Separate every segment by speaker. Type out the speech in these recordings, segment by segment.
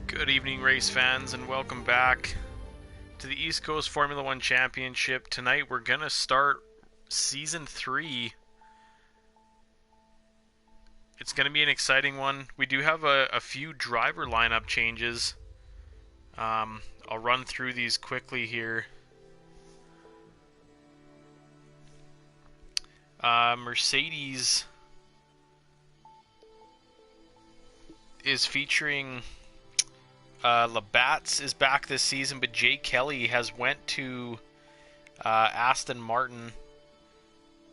Speaker 1: Good evening, race fans, and welcome back to the East Coast Formula One Championship. Tonight we're going to start Season 3. It's going to be an exciting one. We do have a few driver lineup changes. I'll run through these quickly here. Mercedes is featuring... Labatt's is back this season, but Jay Kelly has went to Aston Martin,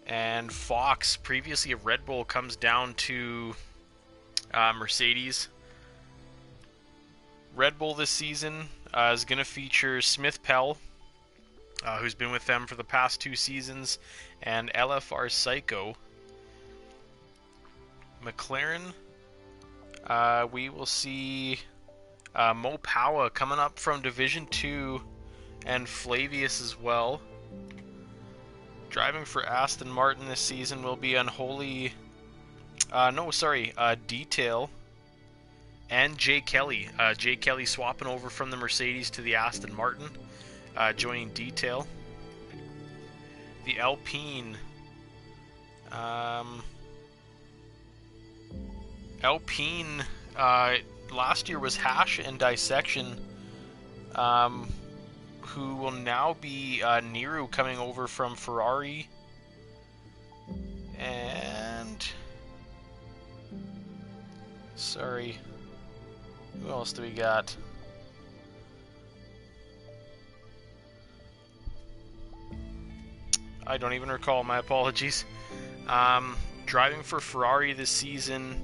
Speaker 1: and Fox, previously of Red Bull, comes down to Mercedes. Red Bull this season is going to feature Smith Pell, who's been with them for the past 2 seasons, and LFR Psycho. McLaren, we will see... Mo Powa coming up from Division 2, and Flavius as well. Driving for Aston Martin this season will be Unholy... Detail and Jay Kelly. Jay Kelly swapping over from the Mercedes to the Aston Martin, joining Detail. The Alpine... last year was Hash and Dissection, who will now be Niru coming over from Ferrari. And... sorry. Who else do we got? I don't even recall, my apologies. Driving for Ferrari this season...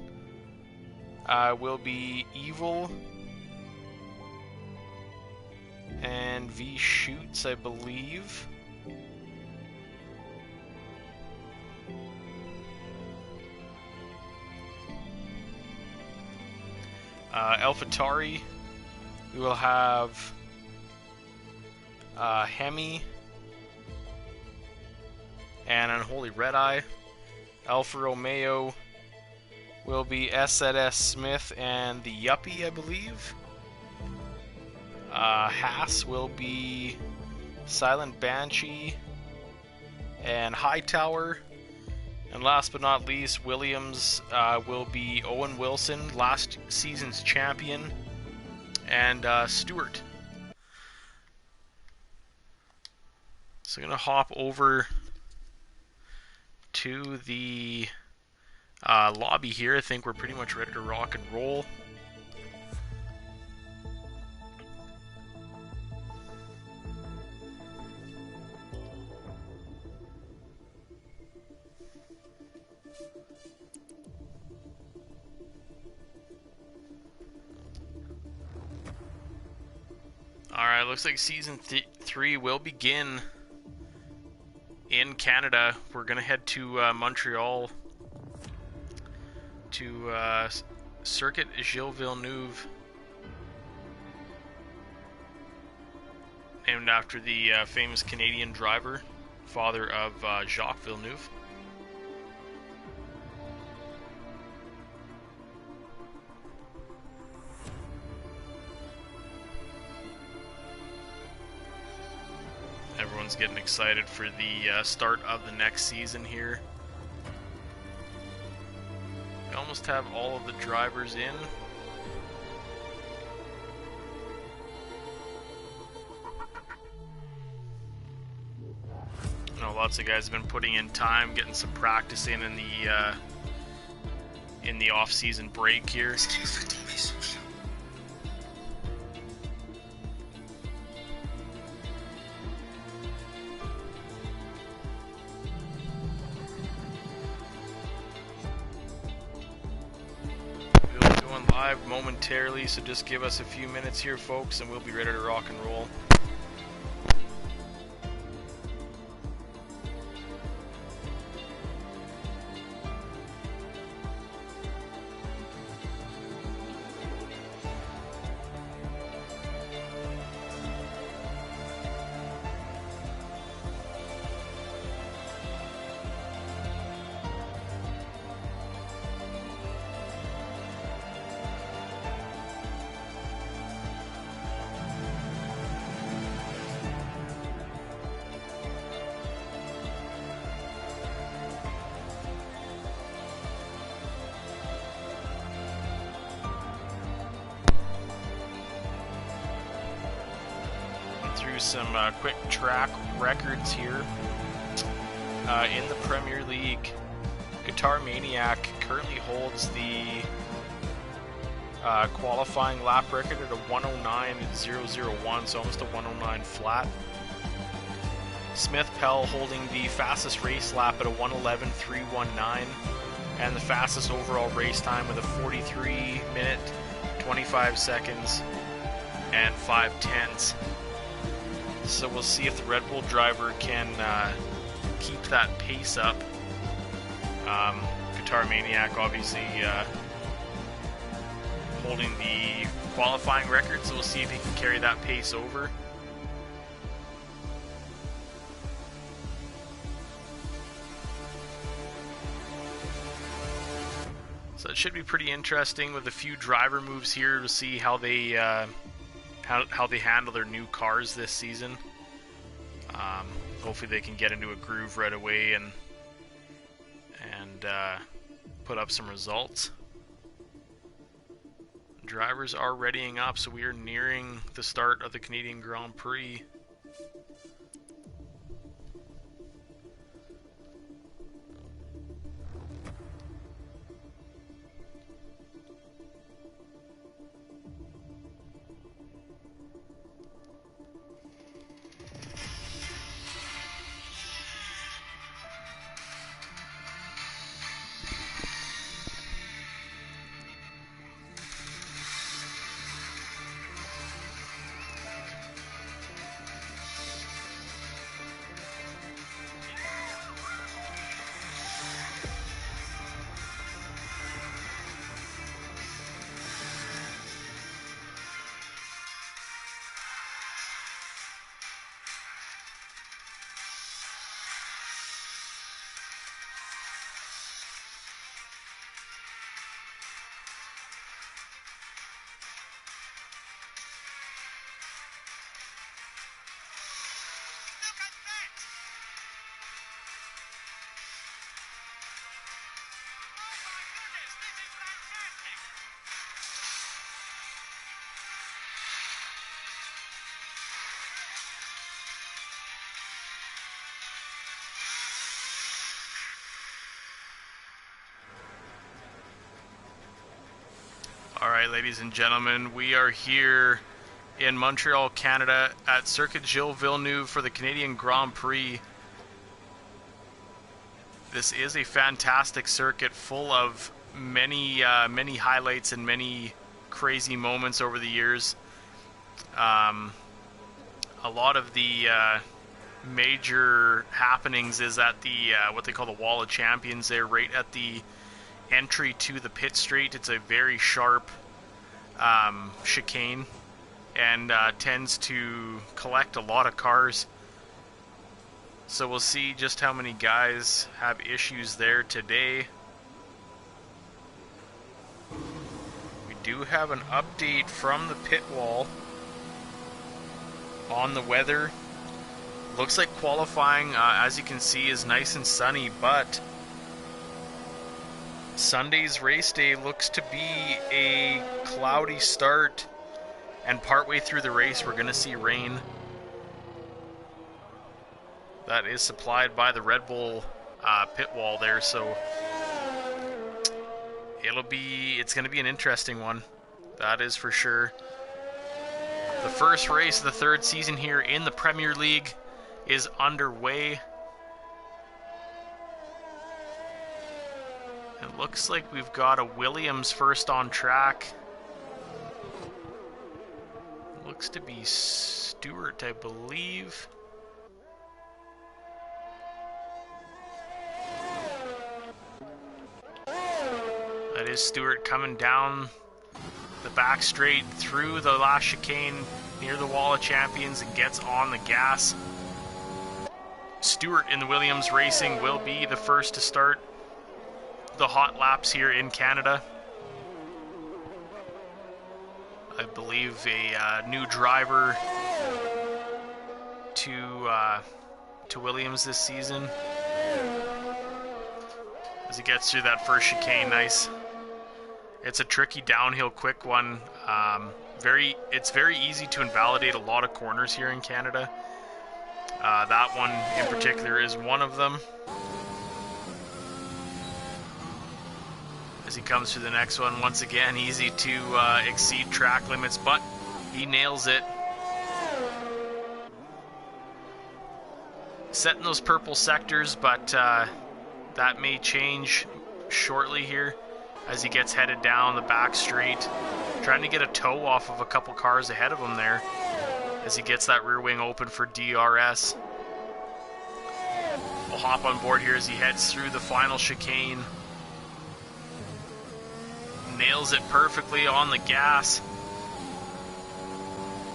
Speaker 1: will be Evil and V Shoots, I believe. AlphaTauri, we will have Hemi and Unholy Red Eye. Alfa Romeo will be SZS Smith and the Yuppie, I believe. Haas will be Silent Banshee and Hightower. And last but not least, Williams will be Owen Wilson, last season's champion, and Stewart. So I'm going to hop over to the... lobby here. I think we're pretty much ready to rock and roll. Alright, looks like Season 3 will begin in Canada. We're going to head to Montreal, to Circuit Gilles Villeneuve, named after the famous Canadian driver, father of Jacques Villeneuve. Everyone's getting excited for the start of the next season here. We almost have all of the drivers in. I know lots of guys have been putting in time, getting some practice in the off-season break here. Live momentarily, so just give us a few minutes here, folks, and we'll be ready to rock and roll. through some quick track records here. In the Premier League, Guitar Maniac currently holds the qualifying lap record at a 109.001, so almost a 109 flat. Smith Pell holding the fastest race lap at a 111.319, and the fastest overall race time with a 43 minute, 25 seconds, and 5/10. So we'll see if the Red Bull driver can keep that pace up. Guitar Maniac obviously holding the qualifying record, so we'll see if he can carry that pace over. So it should be pretty interesting with a few driver moves here to see how they handle their new cars this season. Hopefully they can get into a groove right away and put up some results. Drivers are readying up, so we are nearing the start of the Canadian Grand Prix. Alright, ladies and gentlemen, we are here in Montreal, Canada at Circuit Gilles Villeneuve for the Canadian Grand Prix. This is a fantastic circuit full of many highlights and many crazy moments over the years. A lot of the major happenings is at the what they call the Wall of Champions there, right at the entry to the pit straight. It's a very sharp chicane and tends to collect a lot of cars. So we'll see just how many guys have issues there today. We do have an update from the pit wall on the weather. Looks like qualifying, as you can see, is nice and sunny, but Sunday's race day looks to be a cloudy start, and partway through the race we're going to see rain. That is supplied by the Red Bull pit wall there, so it's going to be an interesting one. That is for sure. The first race of the third season here in the Premier League is underway. It looks like we've got a Williams first on track. Looks to be Stewart, I believe. That is Stewart coming down the back straight through the last chicane near the Wall of Champions and gets on the gas. Stewart in the Williams Racing will be the first to start the hot laps here in Canada. I believe a new driver to Williams this season. As he gets through that first chicane, nice. It's a tricky downhill quick one. It's very easy to invalidate a lot of corners here in Canada. That one in particular is one of them. As he comes to the next one, once again, easy to exceed track limits, but he nails it. Setting those purple sectors, but that may change shortly here as he gets headed down the back straight, trying to get a toe off of a couple cars ahead of him there as he gets that rear wing open for DRS. We'll hop on board here as he heads through the final chicane. Nails it perfectly on the gas.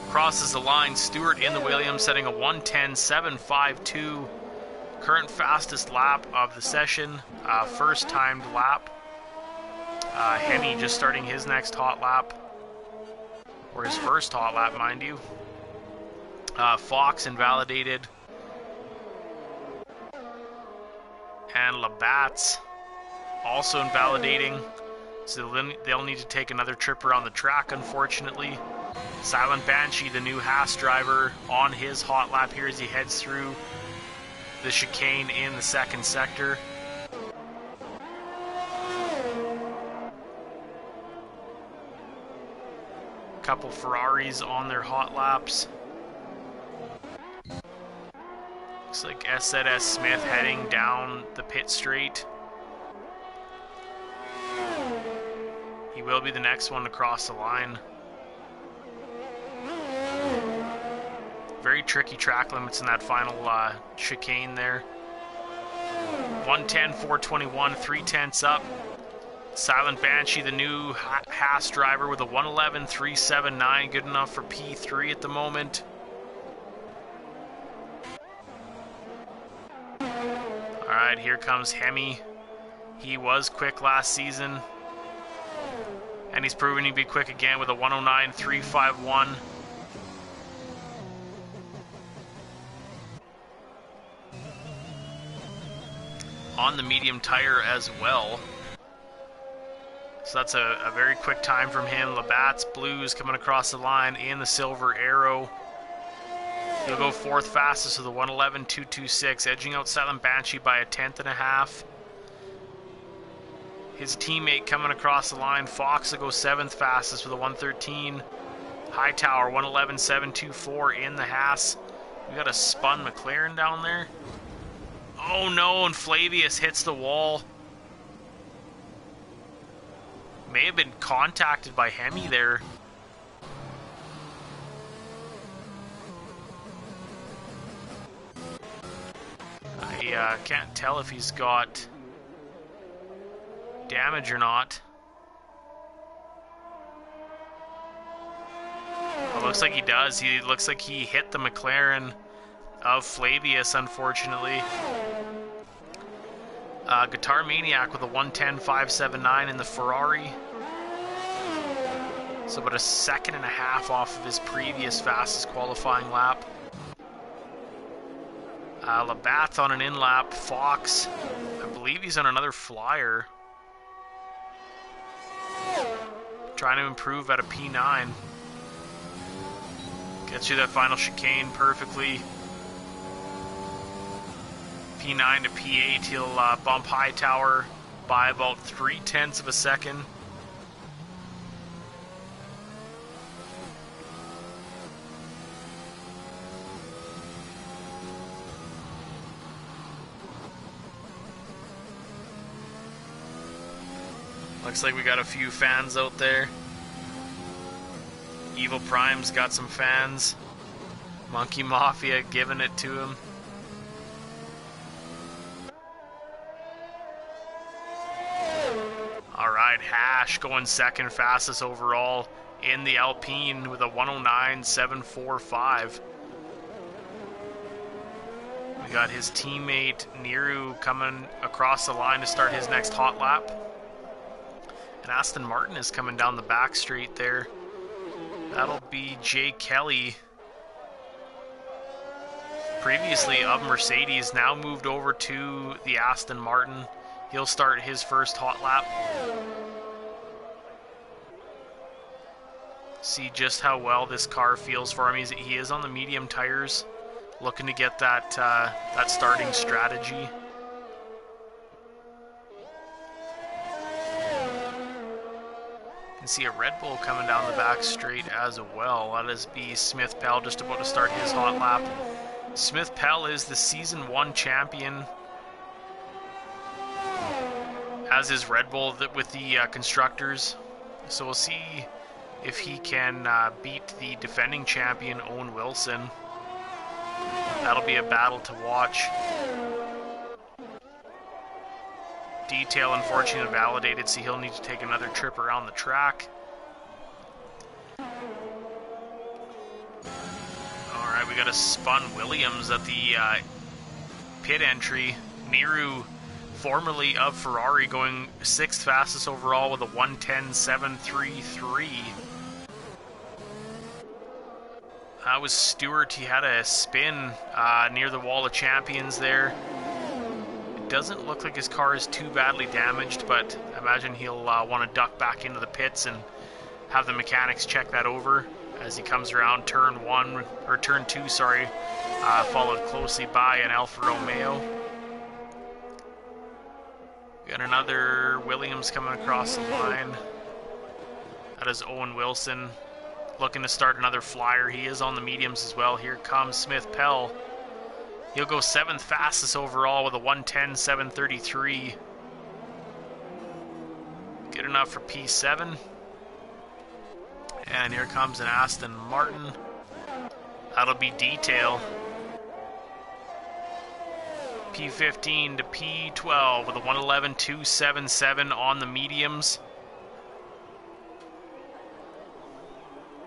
Speaker 1: Crosses the line. Stewart in the Williams setting a 1:10.752. Current fastest lap of the session. First timed lap. Hemi just starting his next hot lap. Or his first hot lap, mind you. Fox invalidated. And Labatt's also invalidating. So they'll need to take another trip around the track, unfortunately. Silent Banshee, the new Haas driver, on his hot lap here as he heads through the chicane in the second sector. Couple Ferraris on their hot laps. Looks like SZS Smith heading down the pit straight. He will be the next one to cross the line. Very tricky track limits in that final chicane there. 1:10.421, 3/10 up. Silent Banshee, the new Haas driver, with a 1:11.379, good enough for P3 at the moment. Alright, here comes Hemi. He was quick last season, and he's proven to be quick again with a 1:09.351. On the medium tire as well. So that's a very quick time from him. Labatt's Blues coming across the line in the Silver Arrow. He'll go fourth fastest with a 1:11.226, edging out Silent Banshee by 1/10.5. His teammate coming across the line, Fox, will go seventh fastest with a 1:13. Hightower, 1:11.724 in the Haas. We got a spun McLaren down there. Oh no, and Flavius hits the wall. May have been contacted by Hemi there. I can't tell if he's got damage or not. It looks like he does. He looks like he hit the McLaren of Flavius, unfortunately. Guitar Maniac with a 1:10.579 in the Ferrari. So about a second and a half off of his previous fastest qualifying lap. Labatt's on an in-lap. Fox, I believe he's on another flyer. Trying to improve at a P9. Gets through that final chicane perfectly. P9 to P8, he'll bump Hightower by about 0.3 of a second. Looks like we got a few fans out there. Evil Prime's got some fans. Monkey Mafia giving it to him. Alright, Hash going second fastest overall in the Alpine with a 1:09.745. We got his teammate Niru coming across the line to start his next hot lap. And Aston Martin is coming down the back straight there. That'll be Jay Kelly, previously of Mercedes, now moved over to the Aston Martin. He'll start his first hot lap. See just how well this car feels for him. He is on the medium tires, looking to get that that starting strategy. You can see a Red Bull coming down the back straight as well. That is B. Smith Pell just about to start his hot lap. Smith Pell is the Season 1 champion, as is Red Bull with the constructors. So we'll see if he can beat the defending champion, Owen Wilson. That'll be a battle to watch. Detail, unfortunately, invalidated, so he'll need to take another trip around the track. Alright, we got a spun Williams at the pit entry. Miru, formerly of Ferrari, going 6th fastest overall with a 1:10.733. That was Stewart. He had a spin near the wall of champions there. It doesn't look like his car is too badly damaged, but I imagine he'll want to duck back into the pits and have the mechanics check that over as he comes around turn 2, sorry, followed closely by an Alfa Romeo. Got another Williams coming across the line. That is Owen Wilson, looking to start another flyer. He is on the mediums as well. Here comes Smith Pell. He'll go 7th fastest overall with a 1:10.733. Good enough for P7. And here comes an Aston Martin. That'll be Detail. P15 to P12 with a 1:11.277 on the mediums.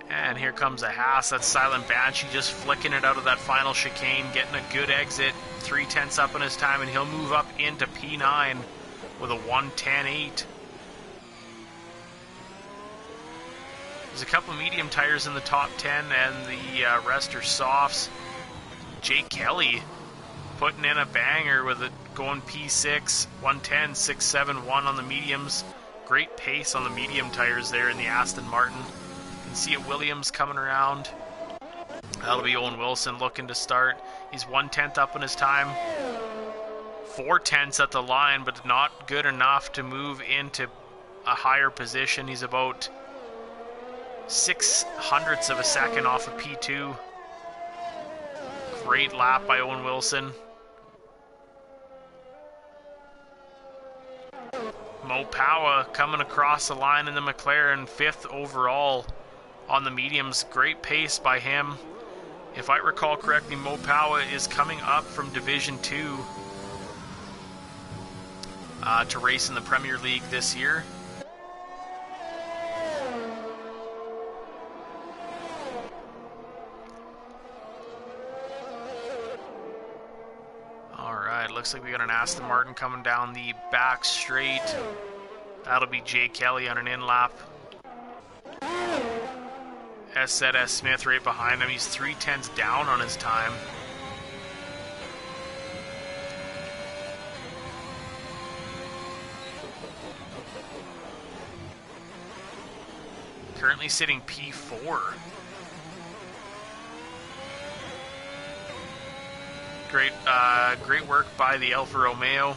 Speaker 1: And here comes a Haas. That's Silent Banshee just flicking it out of that final chicane, getting a good exit. 3/10 up in his time, and he'll move up into P9 with a 1:10.8. There's a couple medium tires in the top 10, and the rest are softs. Jake Kelly putting in a banger with it going P6, 1:10.671 on the mediums. Great pace on the medium tires there in the Aston Martin. You can see it, Williams coming around. That'll be Owen Wilson looking to start. He's 1/10 up in his time. 4/10 at the line, but not good enough to move into a higher position. He's about 0.06 of a second off of P2. Great lap by Owen Wilson. Mo Powa coming across the line in the McLaren, 5th overall on the mediums. Great pace by him. If I recall correctly, Mo Powa is coming up from Division 2 to race in the Premier League this year. Alright, looks like we got an Aston Martin coming down the back straight. That'll be Jay Kelly on an in-lap. S Smith right behind him. He's 3/10 down on his time. Currently sitting P4. Great work by the Alfa Romeo.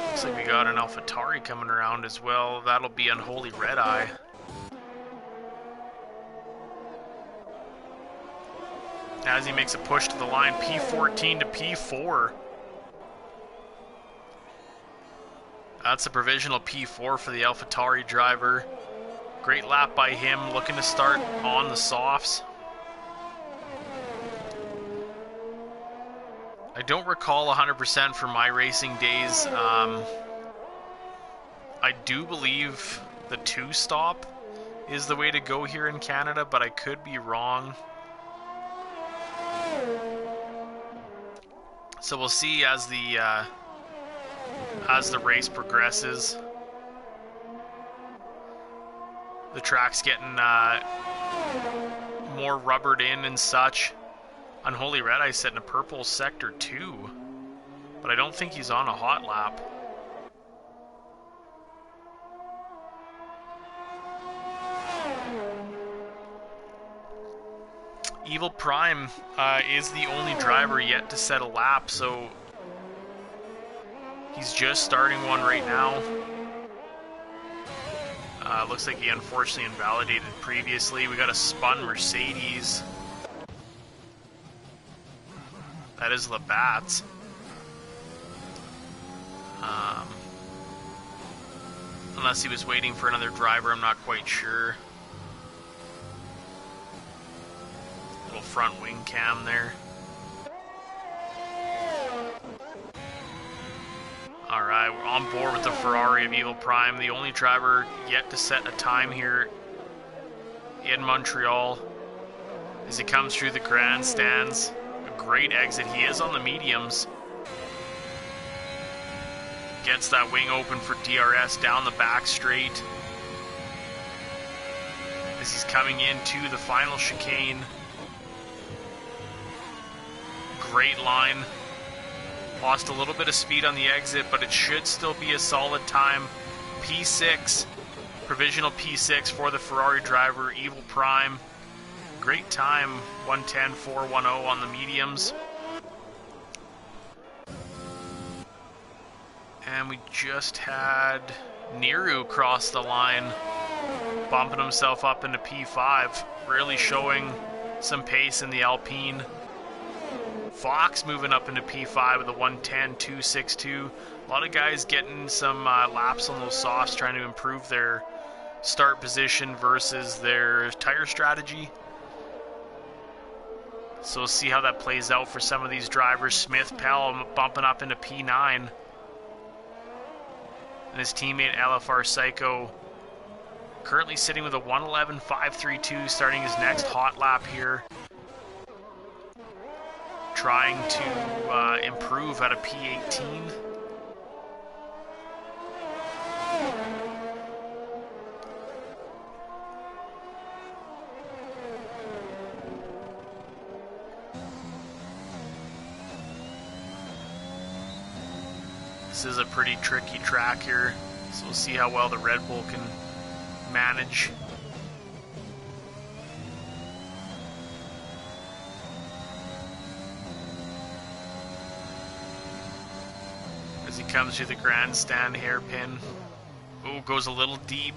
Speaker 1: Looks like we got an AlphaTauri coming around as well. That'll be Unholy Red Eye. As he makes a push to the line, P14 to P4. That's a provisional P4 for the AlphaTauri driver. Great lap by him, looking to start on the softs. I don't recall 100% from my racing days. I do believe the 2-stop is the way to go here in Canada, but I could be wrong. So we'll see as the race progresses. The track's getting more rubbered in and such. Unholy Red Eye sitting a purple sector 2, but I don't think he's on a hot lap. Evil Prime is the only driver yet to set a lap, so he's just starting one right now. Looks like he unfortunately invalidated previously. We got a spun Mercedes. That is Labatt's. Unless he was waiting for another driver, I'm not quite sure. Little front wing cam there. Alright, we're on board with the Ferrari of Evil Prime, the only driver yet to set a time here in Montreal as he comes through the grandstands. A great exit. He is on the mediums. Gets that wing open for DRS down the back straight as he's coming into the final chicane. Great line. Lost a little bit of speed on the exit, but it should still be a solid time. P6, provisional P6 for the Ferrari driver, Evil Prime. Great time, 1:10.410 on the mediums. And we just had Niru cross the line, bumping himself up into P5, really showing some pace in the Alpine. Fox moving up into P5 with a 1:10.262. A lot of guys getting some laps on those softs, trying to improve their start position versus their tire strategy. So we'll see how that plays out for some of these drivers. Smith Pell bumping up into P9. And his teammate LFR Psycho currently sitting with a 1:11.532, starting his next hot lap here. Trying to improve out of P18. This is a pretty tricky track here, so we'll see how well the Red Bull can manage. As he comes through the grandstand hairpin. Oh, goes a little deep.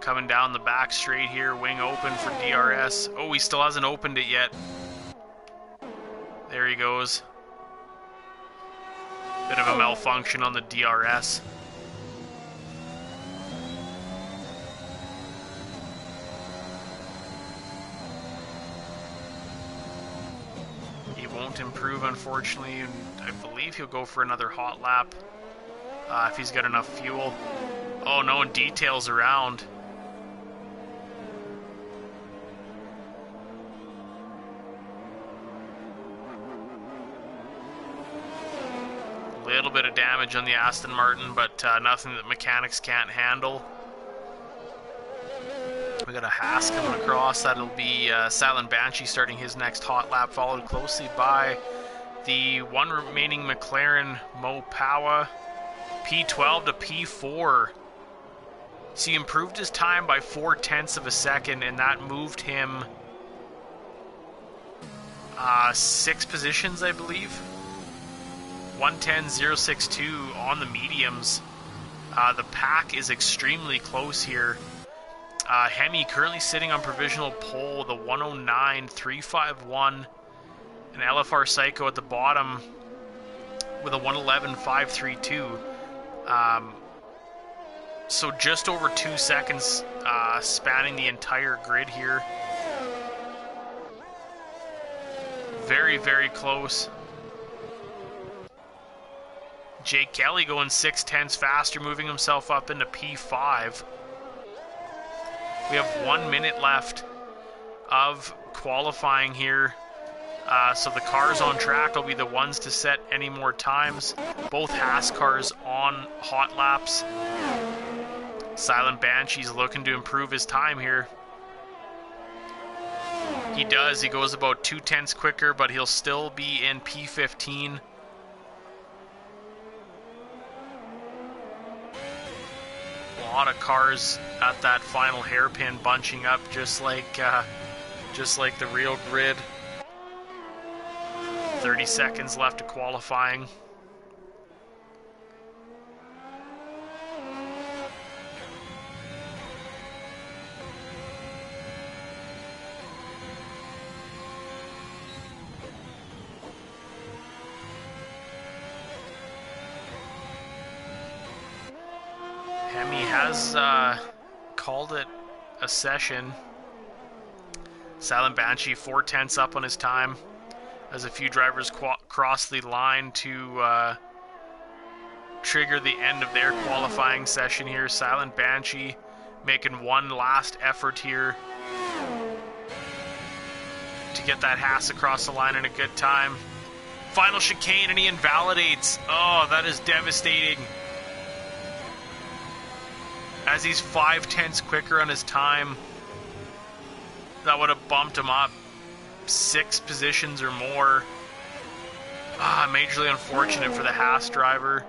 Speaker 1: Coming down the back straight here, wing open for DRS. Oh, he still hasn't opened it yet. There he goes. Bit of a malfunction on the DRS. He won't improve, unfortunately, and I believe he'll go for another hot lap if he's got enough fuel. Oh, no one details around. Little bit of damage on the Aston Martin, but nothing that mechanics can't handle. We got a Haas coming across. That'll be Silent Banshee starting his next hot lap, followed closely by the one remaining McLaren Mo Powa, P12 to P4. So he improved his time by 0.4 of a second, and that moved him 6 positions, I believe. 1:10.062 on the mediums. The pack is extremely close here. Hemi currently sitting on provisional pole, the 109.351, and LFR Psycho at the bottom with a 111.532. So just over 2 seconds spanning the entire grid here. Very, very close. Jake Kelly going 0.6 faster, moving himself up into P5. We have 1 minute left of qualifying here. So the cars on track will be the ones to set any more times. Both Haas cars on hot laps. Silent Banshee's looking to improve his time here. He does. He goes about 0.2 quicker, but he'll still be in P15. lot of cars at that final hairpin bunching up, just like the real grid. 30 seconds left to qualifying. Hemi has called it a session. Silent Banshee 4/10 up on his time as a few drivers cross the line to trigger the end of their qualifying session here. Silent Banshee making one last effort here to get that Haas across the line in a good time. Final chicane and he invalidates. Oh, that is devastating. As he's 5/10 quicker on his time, that would have bumped him up 6 positions or more. Majorly unfortunate for the Haas driver.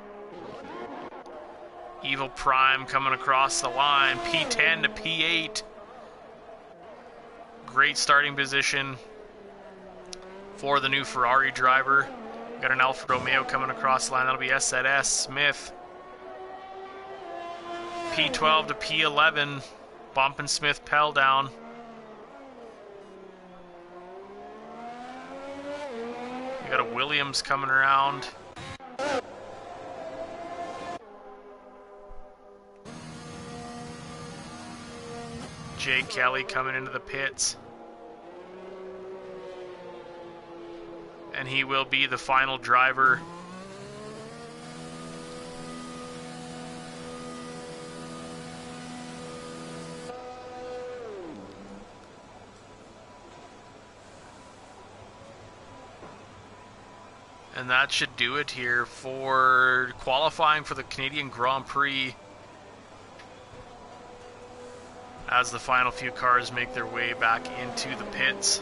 Speaker 1: Evil Prime coming across the line, P10 to P8. Great starting position for the new Ferrari driver. Got an Alfa Romeo coming across the line, that'll be SZS Smith. P12 to P11, bumping Smith Pell down. We got a Williams coming around. Jay Kelly coming into the pits. And he will be the final driver. And that should do it here for qualifying for the Canadian Grand Prix, as the final few cars make their way back into the pits.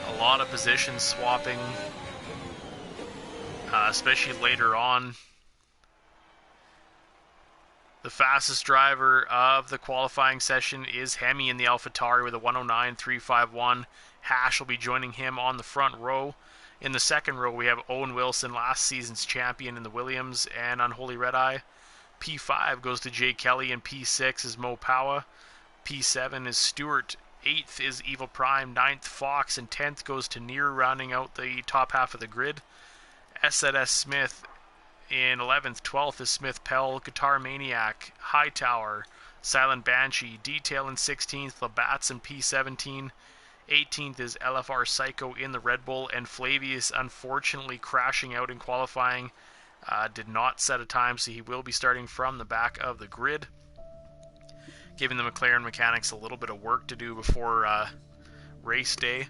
Speaker 1: A lot of position swapping, especially later on. The fastest driver of the qualifying session is Hemi in the AlphaTauri with a 109.351. Hash will be joining him on the front row. In the second row, we have Owen Wilson, last season's champion in the Williams and Unholy Red Eye. P5 goes to Jay Kelly, and P6 is Mo Powa. P7 is Stewart. 8th is Evil Prime. 9th, Fox. And 10th goes to Near, rounding out the top half of the grid. SZS Smith in 11th. 12th is Smith Pell, Guitar Maniac, Hightower, Silent Banshee, Detail in 16th, Labatt's in P17. 18th is LFR Psycho in the Red Bull, and Flavius unfortunately crashing out in qualifying. Did not set a time, so he will be starting from the back of the grid, giving the McLaren mechanics a little bit of work to do before race day.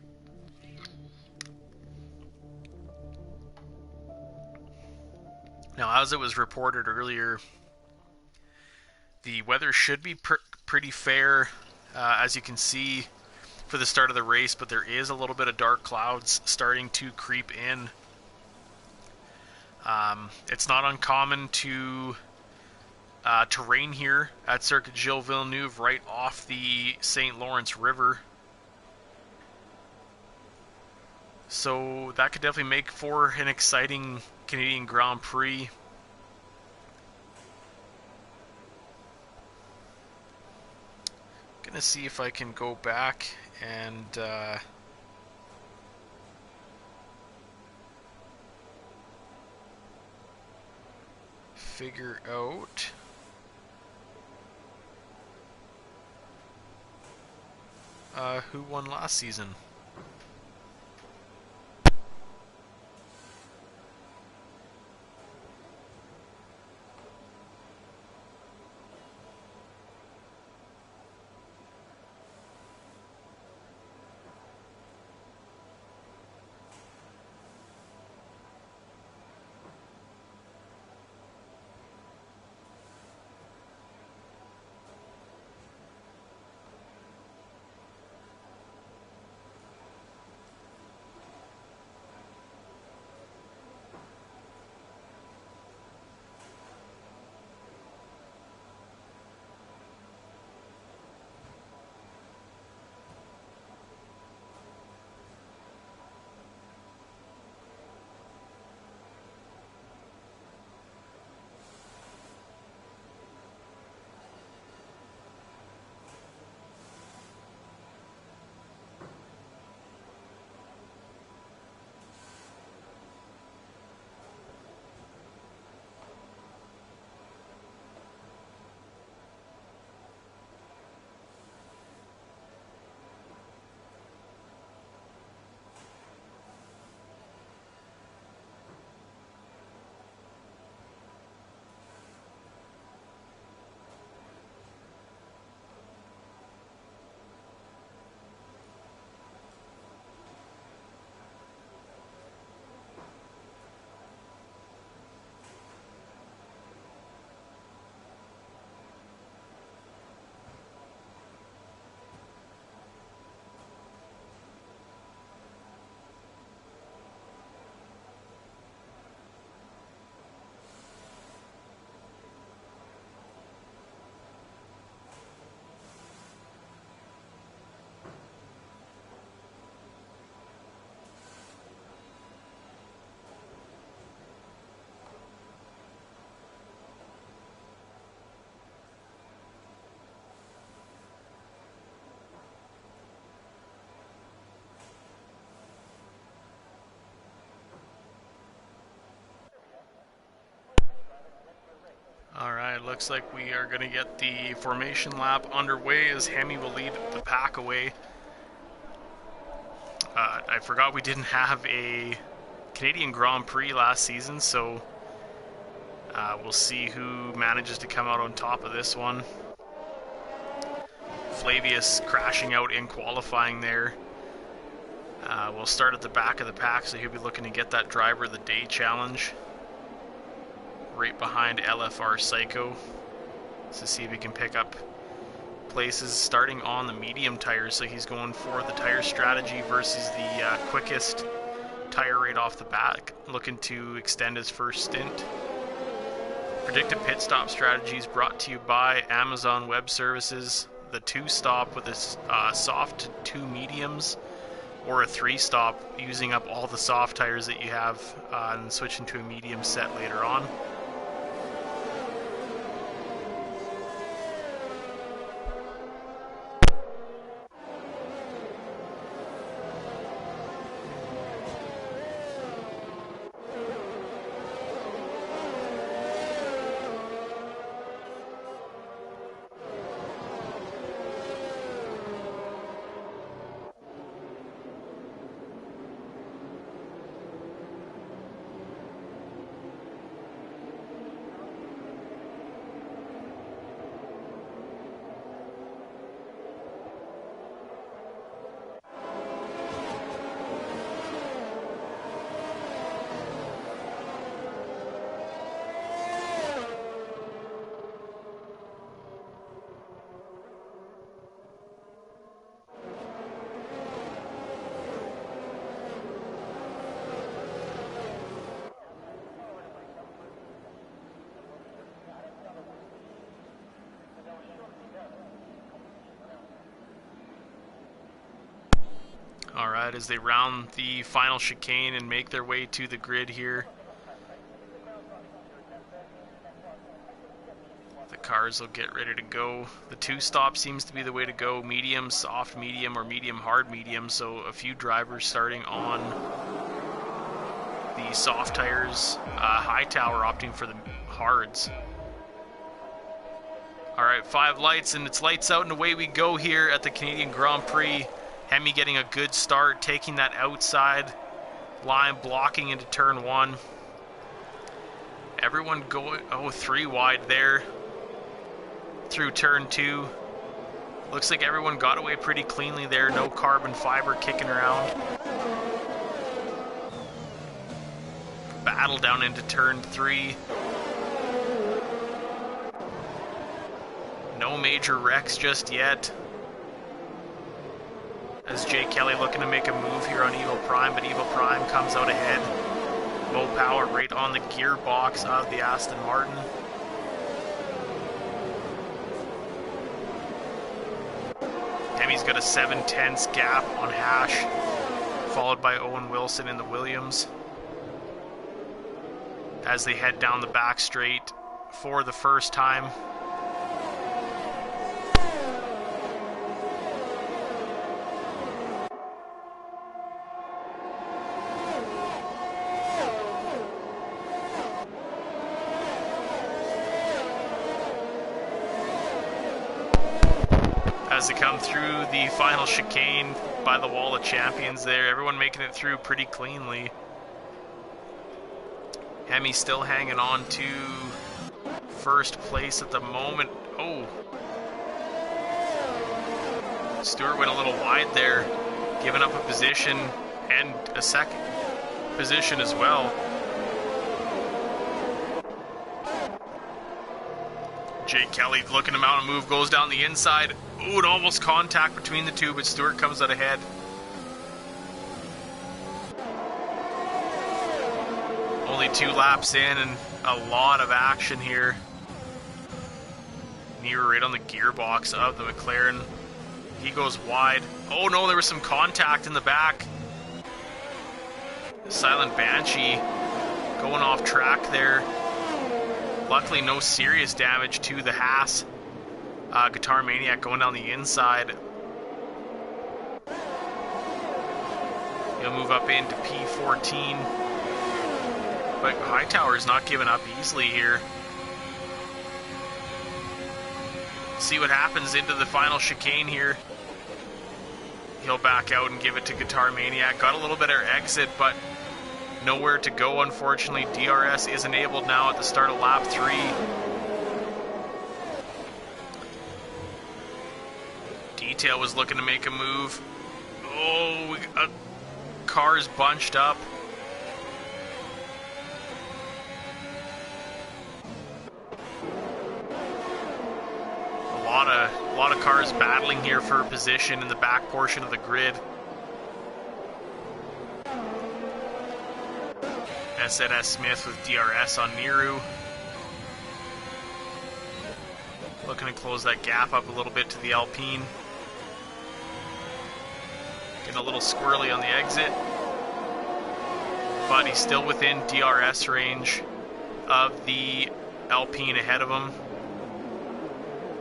Speaker 1: Now, as it was reported earlier, the weather should be pretty fair, as you can see, for the start of the race, but there is a little bit of dark clouds starting to creep in. It's not uncommon to rain here at Circuit Gilles Villeneuve, right off the St. Lawrence River. So that could definitely make for an exciting Canadian Grand Prix. Gonna see if I can go back and figure out who won last season. looks like we are going to get the formation lap underway as Hemi will lead the pack away. I forgot we didn't have a Canadian Grand Prix last season, so we'll see who manages to come out on top of this one. Flavius crashing out in qualifying there. We'll start at the back of the pack, so he'll be looking to get that Driver of the Day challenge. Right behind LFR Psycho. To see if he can pick up places starting on the medium tires, so he's going for the tire strategy versus the quickest tire right off the bat, looking to extend his first stint. Predictive pit stop strategies brought to you by Amazon Web Services. The 2-stop with a soft to 2 mediums, or a 3-stop using up all the soft tires that you have and switching to a medium set later on. Alright, as they round the final chicane and make their way to the grid here. The cars will get ready to go. The 2-stop seems to be the way to go. Medium, soft medium, or medium, hard medium. So a few drivers starting on the soft tires. Hightower opting for the hards. Alright, 5 lights, and it's lights out and away we go here at the Canadian Grand Prix. Hemi getting a good start, taking that outside line, blocking into turn 1. Everyone going, 3 wide there through turn 2. Looks like everyone got away pretty cleanly there, no carbon fiber kicking around. Battle down into turn 3. No major wrecks just yet. As Jay Kelly looking to make a move here on Evil Prime, but Evil Prime comes out ahead. Low power right on the gearbox of the Aston Martin. Hemi's got a 7/10 gap on Hash, followed by Owen Wilson in the Williams. As they head down the back straight for the first time. As they come through the final chicane by the wall of champions there, everyone making it through pretty cleanly. Hemi still hanging on to first place at the moment. Oh, Stewart went a little wide there, giving up a position and a second position as well. Jake Kelly looking to mount a move, goes down the inside. Ooh, and almost contact between the two, but Stewart comes out ahead. Only 2 laps in and a lot of action here. Near right on the gearbox of the McLaren. He goes wide. Oh no, there was some contact in the back. Silent Banshee going off track there. Luckily no serious damage to the Haas. Guitar Maniac going down the inside. He'll move up into P14. But Hightower is not giving up easily here. See what happens into the final chicane here. He'll back out and give it to Guitar Maniac. Got a little bit of exit, but nowhere to go, unfortunately. DRS is enabled now at the start of lap 3. Detail was looking to make a move. Oh, cars bunched up. A lot of cars battling here for position in the back portion of the grid. SNS Smith with DRS on Niru. Looking to close that gap up a little bit to the Alpine. Getting a little squirrely on the exit. But he's still within DRS range of the Alpine ahead of him.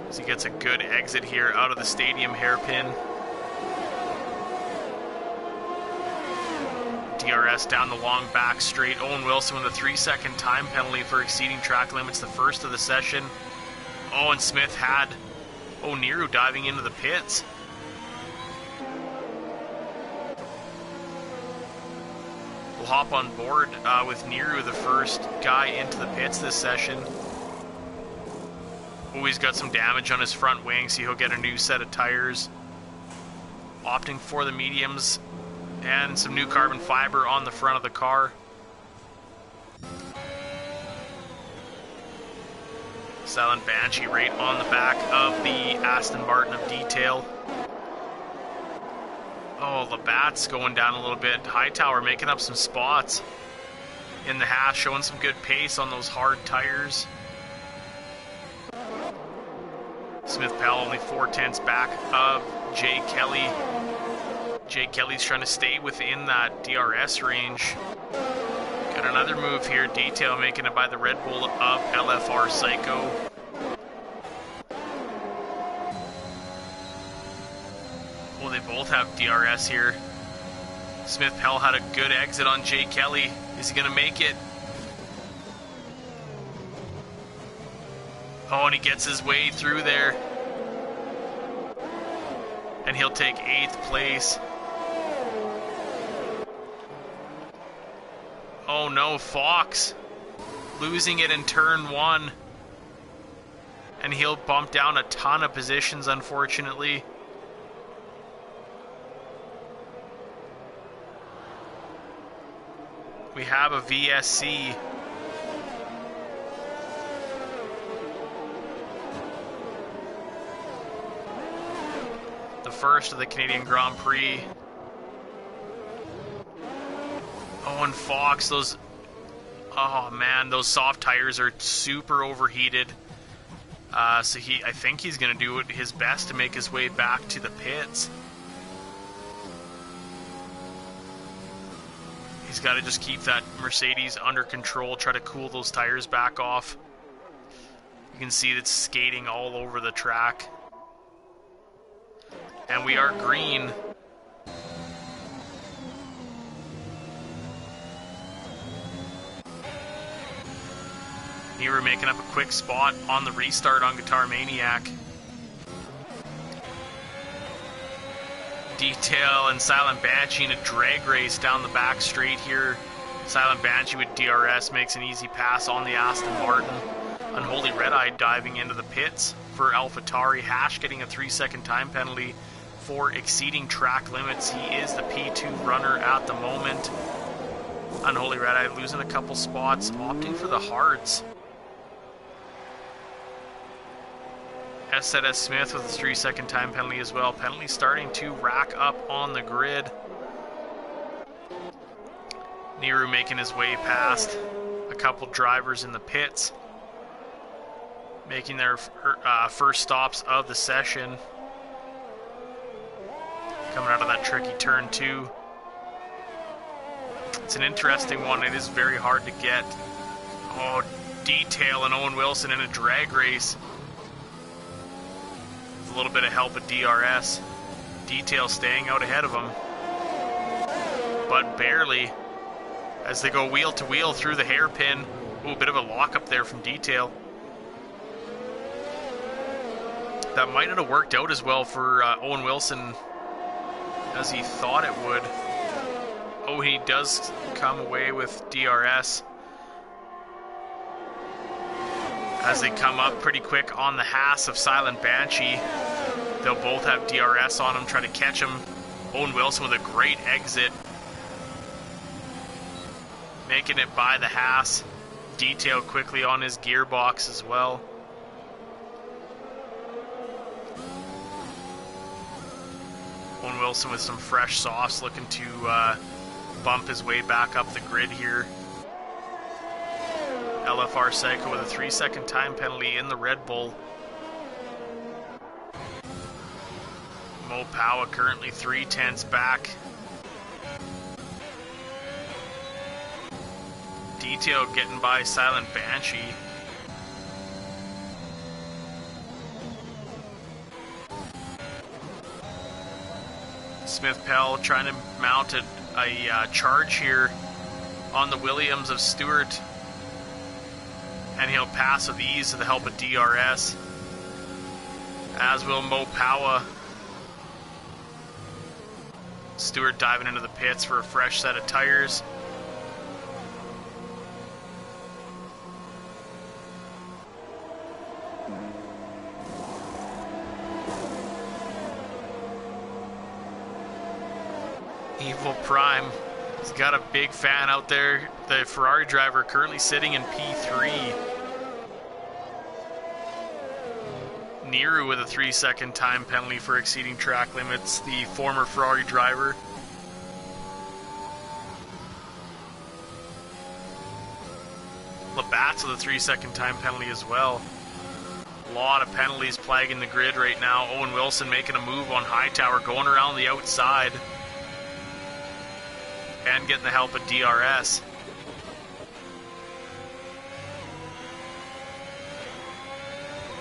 Speaker 1: As he gets a good exit here out of the stadium hairpin. DRS down the long back straight. Owen Wilson with a 3-second time penalty for exceeding track limits, the first of the session. Owen Smith had Niru diving into the pits. We'll hop on board with Niru, the first guy into the pits this session. Oh, he's got some damage on his front wing, so he'll get a new set of tires. Opting for the mediums and some new carbon fiber on the front of the car. Silent Banshee right on the back of the Aston Martin of Detail. Oh, Labatt's going down a little bit. Hightower making up some spots in the hash, showing some good pace on those hard tires. Smith Pell only 4/10 back of Jay Kelly. Jay Kelly's trying to stay within that DRS range. Got another move here. Detail making it by the Red Bull of LFR Psycho. Oh, they both have DRS here. Smith Pell had a good exit on Jay Kelly. Is he going to make it? Oh, and he gets his way through there. And he'll take 8th place. Oh no, Fox losing it in turn 1. And he'll bump down a ton of positions, unfortunately. We have a VSC. The first of the Canadian Grand Prix. Owen Fox, those soft tires are super overheated. So I think he's going to do his best to make his way back to the pits. He's got to just keep that Mercedes under control, try to cool those tires back off. You can see it's skating all over the track. And we are green. Here we're making up a quick spot on the restart on Guitar Maniac. Detail and Silent Banshee in a drag race down the back straight here. Silent Banshee with DRS makes an easy pass on the Aston Martin. Unholy Red Eye diving into the pits for AlphaTauri. Hash getting a 3-second time penalty for exceeding track limits. He is the P2 runner at the moment. Unholy Red Eye losing a couple spots, opting for the hards. SNS Smith with a 3-second time penalty as well. Penalty starting to rack up on the grid. Niru making his way past a couple drivers in the pits, making their first stops of the session. Coming out of that tricky turn 2. It's an interesting one. It is very hard to get. Oh, Detail and Owen Wilson in a drag race. With a little bit of help at DRS. Detail staying out ahead of him, but barely, as they go wheel to wheel through the hairpin. Ooh, a bit of a lock up there from Detail. That might not have worked out as well for Owen Wilson as he thought it would. Oh, he does come away with DRS. As they come up pretty quick on the Haas of Silent Banshee. They'll both have DRS on him, trying to catch him. Owen Wilson with a great exit. Making it by the Haas. Detail quickly on his gearbox as well. Owen Wilson with some fresh sauce, looking to bump his way back up the grid here. LFR Psycho with a 3-second time penalty in the Red Bull. Mo Powa currently 3/10 back. Detail getting by Silent Banshee. Smith Pell trying to mount a charge here on the Williams of Stewart. And he'll pass with ease with the help of DRS. As will Mo Powa. Stewart diving into the pits for a fresh set of tires. Evil Prime has got a big fan out there. The Ferrari driver currently sitting in P3. Niru with a 3-second time penalty for exceeding track limits, the former Ferrari driver. Labatt's with a 3-second time penalty as well. A lot of penalties plaguing the grid right now. Owen Wilson making a move on Hightower, going around the outside. And getting the help of DRS.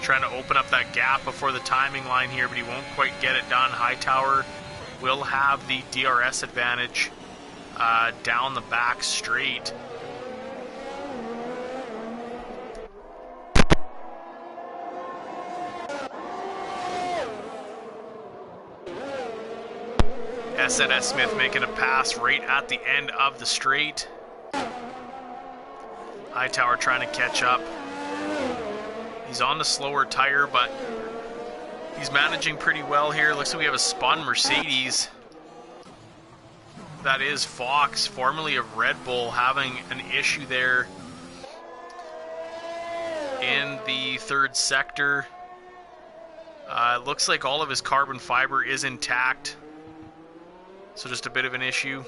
Speaker 1: Trying to open up that gap before the timing line here, but he won't quite get it done. Hightower will have the DRS advantage down the back straight. SNS Smith making a pass right at the end of the straight. Hightower trying to catch up. He's on the slower tire, but he's managing pretty well here. Looks like we have a spun Mercedes. That is Fox, formerly of Red Bull, having an issue there in the third sector. Looks like all of his carbon fiber is intact. So just a bit of an issue.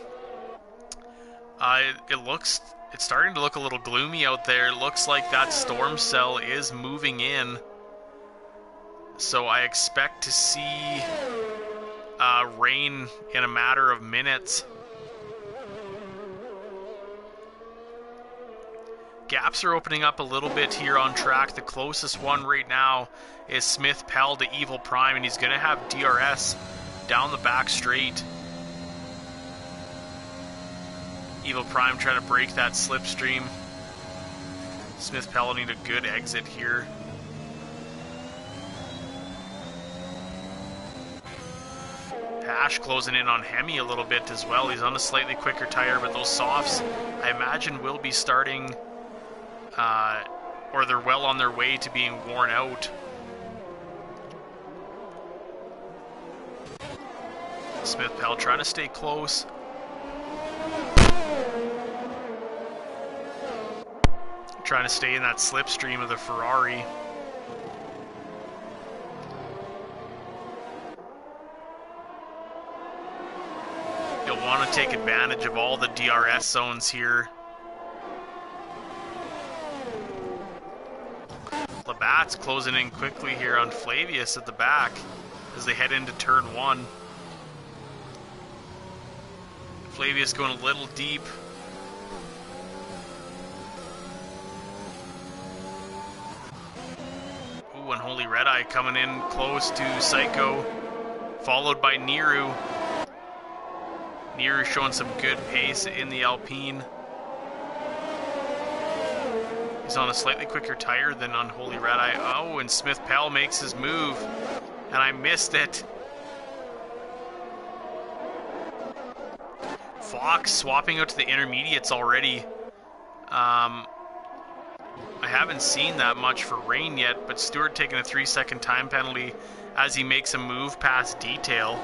Speaker 1: It's starting to look a little gloomy out there. It looks like that storm cell is moving in. So I expect to see rain in a matter of minutes. Gaps are opening up a little bit here on track. The closest one right now is Smith Pell to Evil Prime, and he's going to have DRS down the back straight. Evil Prime trying to break that slipstream. Smith Pell will need a good exit here. Pash closing in on Hemi a little bit as well. He's on a slightly quicker tire, but those softs, I imagine, will be starting, or they're well on their way to being worn out. Smith Pell trying to stay close. Trying to stay in that slipstream of the Ferrari. You'll want to take advantage of all the DRS zones here. Labatt's closing in quickly here on Flavius at the back as they head into turn 1. Flavius going a little deep. Ooh, Unholy Red Eye coming in close to Psycho, followed by Niru. Niru showing some good pace in the Alpine. He's on a slightly quicker tire than Unholy Red Eye. Oh, and Smith Pell makes his move, and I missed it. Fox swapping out to the intermediates already. I haven't seen that much for Rain yet, but Stewart taking a 3-second time penalty as he makes a move past Detail.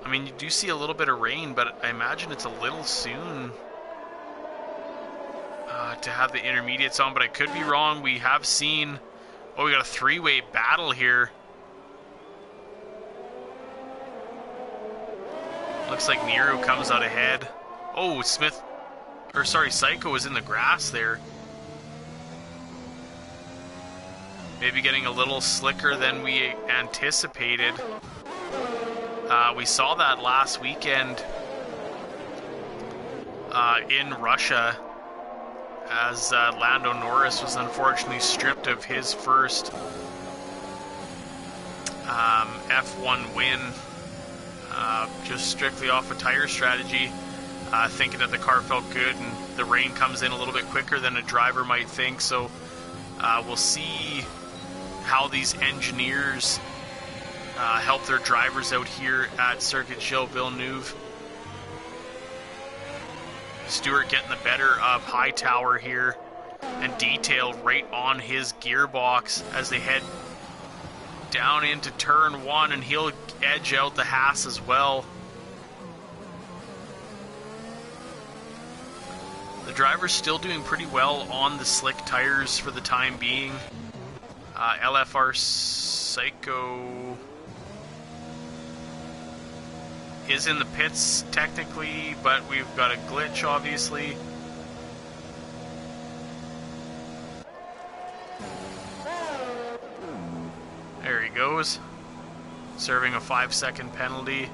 Speaker 1: I mean, you do see a little bit of rain, but I imagine it's a little soon to have the intermediates on, but I could be wrong. We have seen... Oh, we got a three-way battle here. Looks like Nero comes out ahead. Oh, Psycho is in the grass there. Maybe getting a little slicker than we anticipated. We saw that last weekend in Russia as Lando Norris was unfortunately stripped of his first F1 win, just strictly off of tire strategy, thinking that the car felt good, and the rain comes in a little bit quicker than a driver might think. So we'll see how these engineers help their drivers out here at Circuit Gilles Villeneuve. Stewart getting the better of Hightower here, and Detail right on his gearbox as they head down into turn 1, and he'll edge out the Haas as well. The driver's still doing pretty well on the slick tires for the time being. LFR Psycho is in the pits technically, but we've got a glitch obviously. There he goes, serving a 5-second penalty.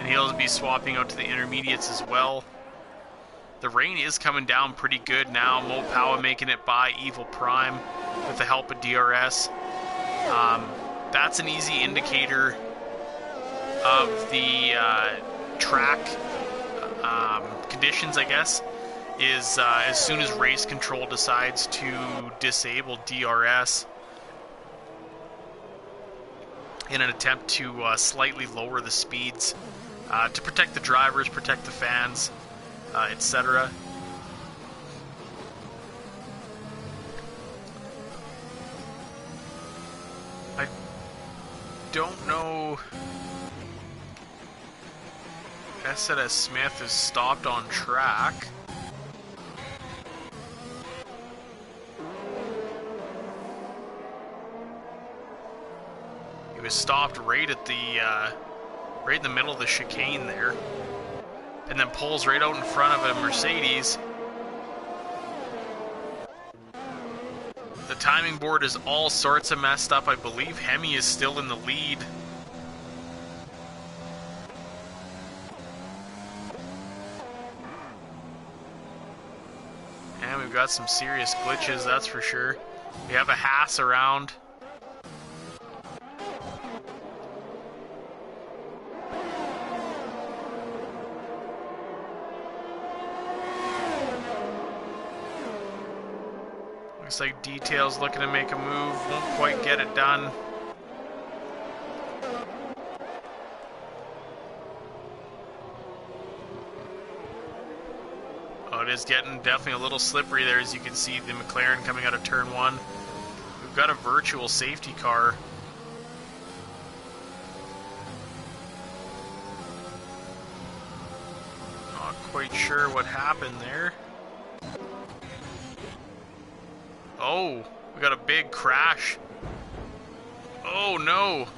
Speaker 1: And he'll be swapping out to the intermediates as well. The rain is coming down pretty good now. Mo Powa making it by Evil Prime with the help of DRS. That's an easy indicator of the track conditions, I guess, is as soon as race control decides to disable DRS in an attempt to slightly lower the speeds to protect the drivers, protect the fans, etc. I don't know. S. Smith is stopped on track. He was stopped right at the right in the middle of the chicane there, and then pulls right out in front of a Mercedes. The timing board is all sorts of messed up. I believe Hemi is still in the lead. And we've got some serious glitches, that's for sure. We have a Haas around. Looks like Detail's looking to make a move, won't quite get it done. Oh, it is getting definitely a little slippery there, as you can see the McLaren coming out of turn 1. We've got a virtual safety car. Not quite sure what happened there. Oh, we got a big crash. Oh no.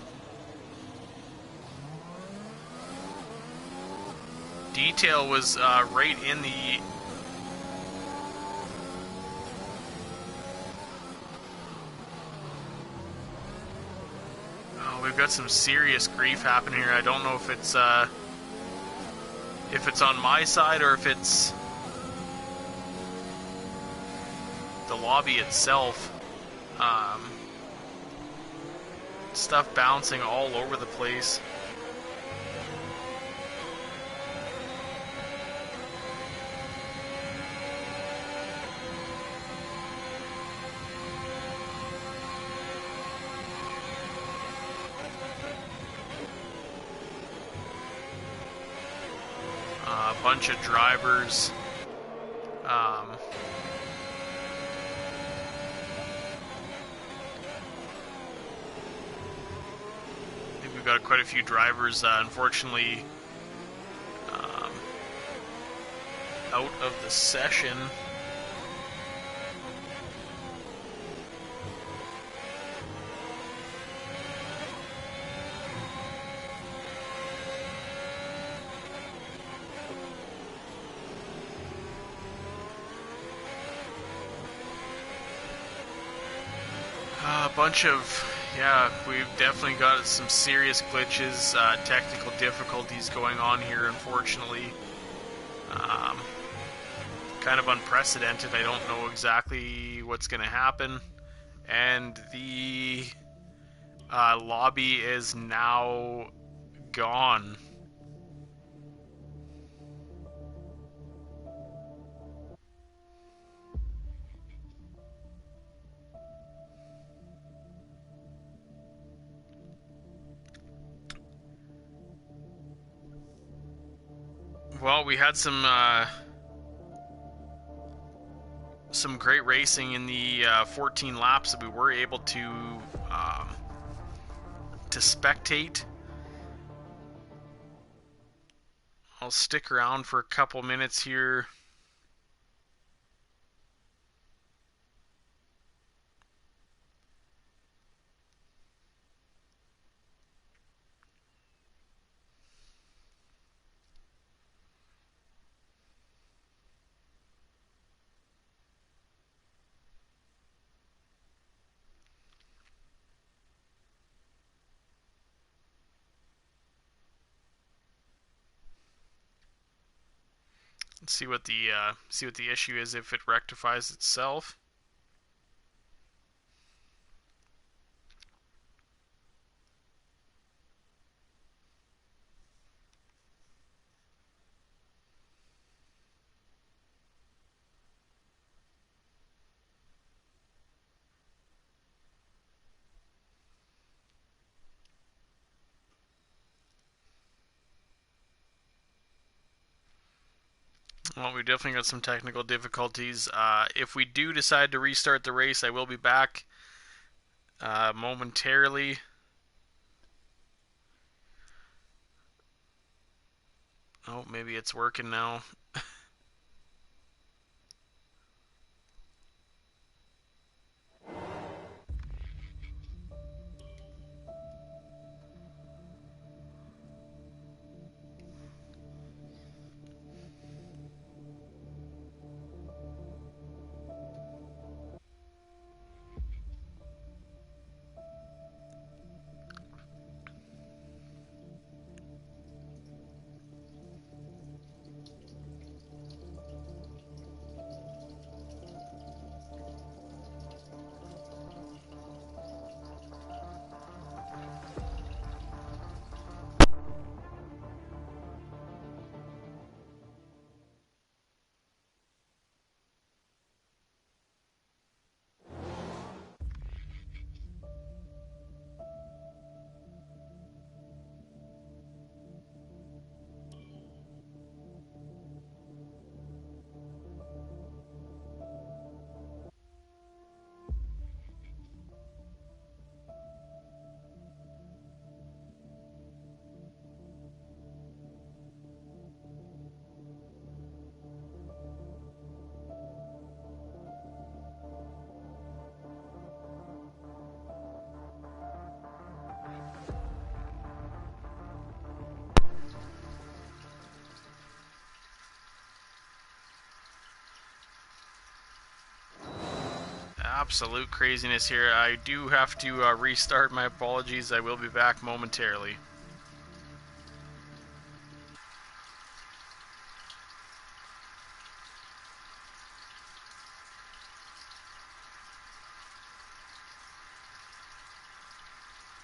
Speaker 1: Detail was right in the... Oh, we've got some serious grief happening here. I don't know if it's on my side or if it's the lobby itself. Um, stuff bouncing all over the place. A bunch of drivers. I think we've got quite a few drivers, unfortunately, out of the session. A bunch of, yeah, we've definitely got some serious glitches, technical difficulties going on here, unfortunately. Kind of unprecedented. I don't know exactly what's going to happen. And the lobby is now gone. Well, we had some great racing in the 14 laps that we were able to spectate. I'll stick around for a couple minutes here. Let's see what the issue is, if it rectifies itself. Well, we definitely got some technical difficulties. If we do decide to restart the race, I will be back momentarily. Oh, maybe it's working now. Absolute craziness here. I do have to restart. My apologies. I will be back momentarily.